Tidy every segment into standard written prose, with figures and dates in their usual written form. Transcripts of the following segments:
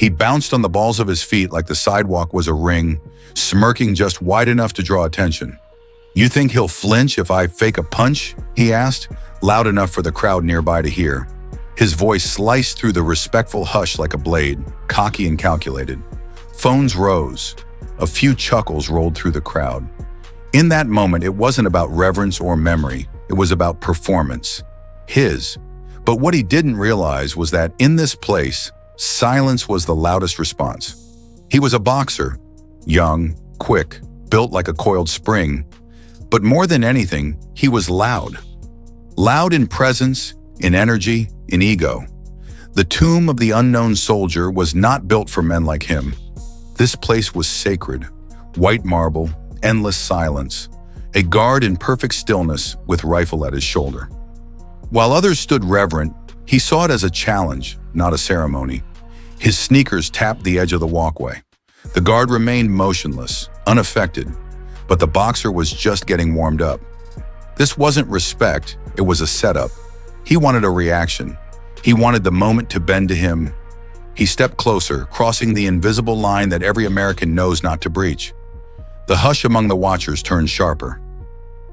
He bounced on the balls of his feet like the sidewalk was a ring, smirking just wide enough to draw attention. "You think he'll flinch if I fake a punch?" he asked, loud enough for the crowd nearby to hear. His voice sliced through the respectful hush like a blade, cocky and calculated. Phones rose. A few chuckles rolled through the crowd. In that moment, it wasn't about reverence or memory. It was about performance. His. But what he didn't realize was that in this place, silence was the loudest response. He was a boxer, young, quick, built like a coiled spring. But more than anything, he was loud. Loud in presence, in energy, in ego. The tomb of the unknown soldier was not built for men like him. This place was sacred, white marble, endless silence, a guard in perfect stillness with rifle at his shoulder. While others stood reverent, he saw it as a challenge, not a ceremony. His sneakers tapped the edge of the walkway. The guard remained motionless, unaffected, but the boxer was just getting warmed up. This wasn't respect, it was a setup. He wanted a reaction. He wanted the moment to bend to him. He stepped closer, crossing the invisible line that every American knows not to breach. The hush among the watchers turned sharper.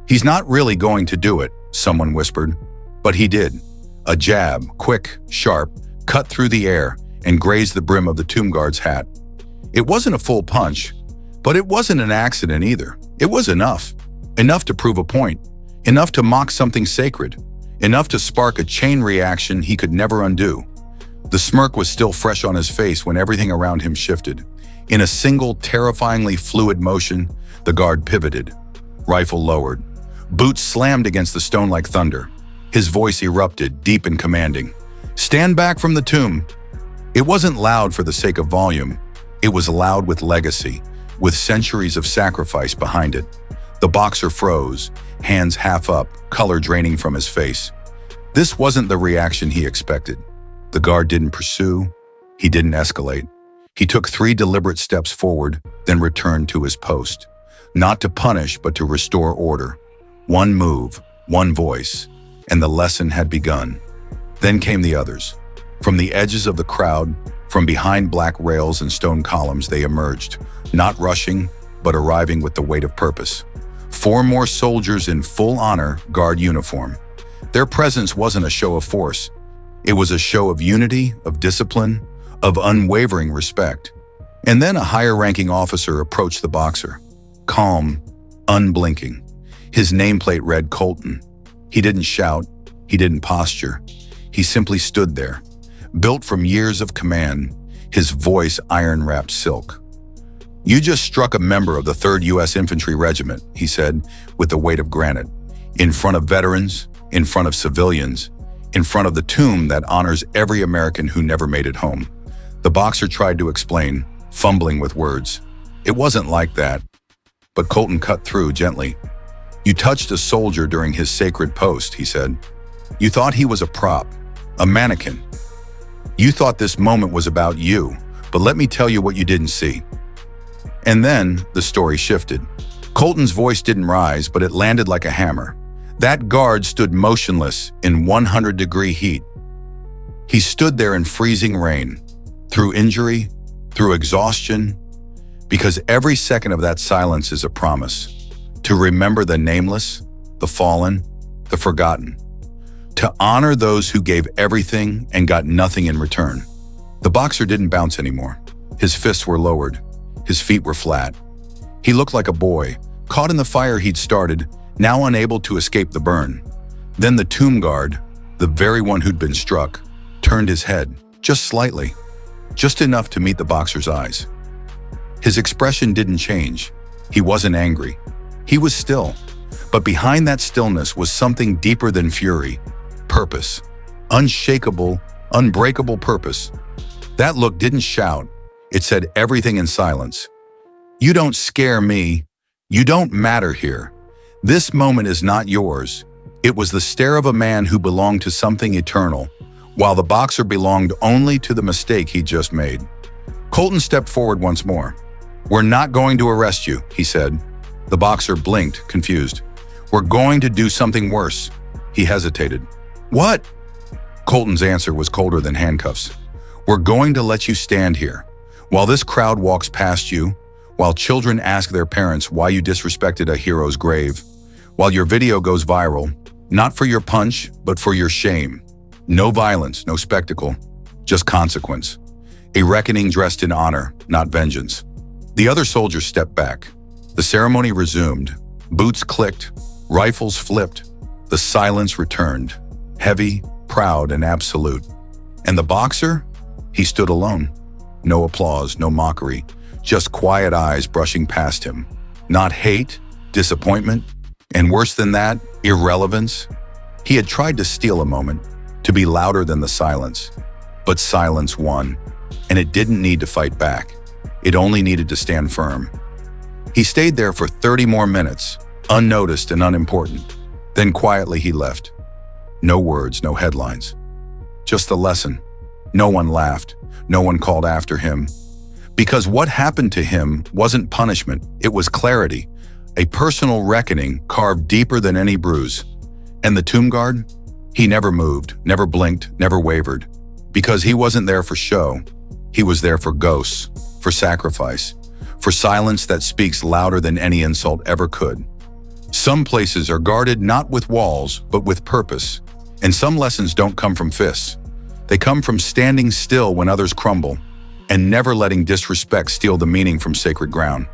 "He's not really going to do it," someone whispered. But he did. A jab, quick, sharp, cut through the air and grazed the brim of the tomb guard's hat. It wasn't a full punch, but it wasn't an accident either. It was enough. Enough to prove a point. Enough to mock something sacred. Enough to spark a chain reaction he could never undo. The smirk was still fresh on his face when everything around him shifted. In a single, terrifyingly fluid motion, the guard pivoted. Rifle lowered. Boots slammed against the stone like thunder. His voice erupted, deep and commanding. "Stand back from the tomb." It wasn't loud for the sake of volume. It was loud with legacy, with centuries of sacrifice behind it. The boxer froze, hands half up, color draining from his face. This wasn't the reaction he expected. The guard didn't pursue. He didn't escalate. He took 3 deliberate steps forward, then returned to his post. Not to punish, but to restore order. One move, one voice, and the lesson had begun. Then came the others. From the edges of the crowd, from behind black rails and stone columns, they emerged, not rushing, but arriving with the weight of purpose. 4 more soldiers in full honor guard uniform. Their presence wasn't a show of force. It was a show of unity, of discipline, of unwavering respect. And then a higher-ranking officer approached the boxer, calm, unblinking. His nameplate read Colton. He didn't shout. He didn't posture. He simply stood there, built from years of command, his voice iron-wrapped silk. "You just struck a member of the 3rd U.S. Infantry Regiment," he said, with the weight of granite. "In front of veterans, in front of civilians, in front of the tomb that honors every American who never made it home." The boxer tried to explain, fumbling with words. "It wasn't like that." But Colton cut through gently. "You touched a soldier during his sacred post," he said. "You thought he was a prop, a mannequin. You thought this moment was about you, but let me tell you what you didn't see." And then the story shifted. Colton's voice didn't rise, but it landed like a hammer. That guard stood motionless in 100-degree heat. He stood there in freezing rain, through injury, through exhaustion, because every second of that silence is a promise. To remember the nameless, the fallen, the forgotten. To honor those who gave everything and got nothing in return. The boxer didn't bounce anymore. His fists were lowered. His feet were flat. He looked like a boy, caught in the fire he'd started, now unable to escape the burn. Then the tomb guard, the very one who'd been struck, turned his head, just slightly, just enough to meet the boxer's eyes. His expression didn't change. He wasn't angry. He was still. But behind that stillness was something deeper than fury. Purpose. Unshakable, unbreakable purpose. That look didn't shout. It said everything in silence. "You don't scare me. You don't matter here. This moment is not yours." It was the stare of a man who belonged to something eternal, while the boxer belonged only to the mistake he'd just made. Colton stepped forward once more. "We're not going to arrest you," he said. The boxer blinked, confused. "We're going to do something worse." He hesitated. "What?" Colton's answer was colder than handcuffs. We're going to let you stand here. While this crowd walks past you, while children ask their parents why you disrespected a hero's grave, while your video goes viral, not for your punch, but for your shame. No violence, no spectacle, just consequence. A reckoning dressed in honor, not vengeance. The other soldiers stepped back. The ceremony resumed. Boots clicked, rifles flipped. The silence returned, heavy, proud, and absolute. And the boxer? He stood alone. No applause, no mockery, just quiet eyes brushing past him. Not hate, disappointment, and worse than that, irrelevance. He had tried to steal a moment, to be louder than the silence. But silence won, and it didn't need to fight back. It only needed to stand firm. He stayed there for 30 more minutes, unnoticed and unimportant. Then quietly he left. No words, no headlines. Just a lesson. No one laughed. No one called after him. Because what happened to him wasn't punishment, it was clarity. A personal reckoning carved deeper than any bruise. And the tomb guard? He never moved, never blinked, never wavered. Because he wasn't there for show. He was there for ghosts, for sacrifice, for silence that speaks louder than any insult ever could. Some places are guarded not with walls, but with purpose. And some lessons don't come from fists. They come from standing still when others crumble, and never letting disrespect steal the meaning from sacred ground.